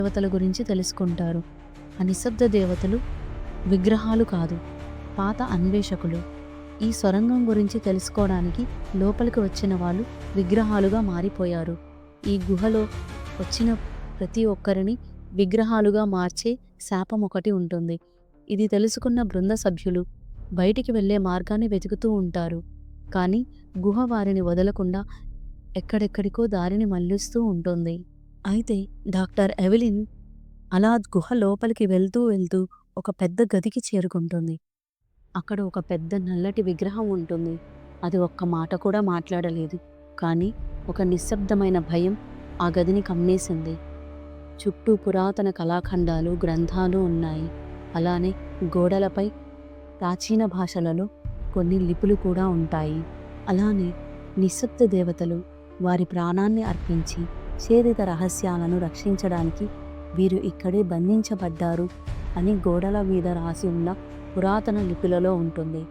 దేవతల గురించి తెలుసుకుంటారు. ఆ నిశ్శబ్ద దేవతలు విగ్రహాలు కాదు, పాత అన్వేషకులు. ఈ సొరంగం గురించి తెలుసుకోవడానికి లోపలికి వచ్చిన వాళ్ళు విగ్రహాలుగా మారిపోయారు. ఈ గుహలో వచ్చిన ప్రతి ఒక్కరిని విగ్రహాలుగా మార్చే శాపం ఒకటి ఉంటుంది. ఇది తెలుసుకున్న బృంద సభ్యులు బయటికి వెళ్ళే మార్గాన్ని వెతుకుతూ ఉంటారు. కానీ గుహ వారిని వదలకుండా ఎక్కడెక్కడికో దారిని మళ్లిస్తూ ఉంటుంది. అయితే డాక్టర్ ఎవెలిన్ అలా గుహ లోపలికి వెళ్తూ ఒక పెద్ద గదికి చేరుకుంటుంది. అక్కడ ఒక పెద్ద నల్లటి విగ్రహం ఉంటుంది. అది ఒక్క మాట కూడా మాట్లాడలేదు. కానీ ఒక నిశ్శబ్దమైన భయం ఆ గదిని కమ్మేసింది. చుట్టూ పురాతన కళాఖండాలు, గ్రంథాలు ఉన్నాయి. అలానే గోడలపై ప్రాచీన భాషలలో కొన్ని లిపులు కూడా ఉంటాయి. అలానే నిశ్శబ్ద దేవతలు వారి ప్రాణాన్ని అర్పించి ఛేదిత రహస్యాలను రక్షించడానికి వీరు ఇక్కడే బంధించబడ్డారు అని గోడల మీద రాసి ఉన్న పురాతన లిపులలో ఉంటుంది.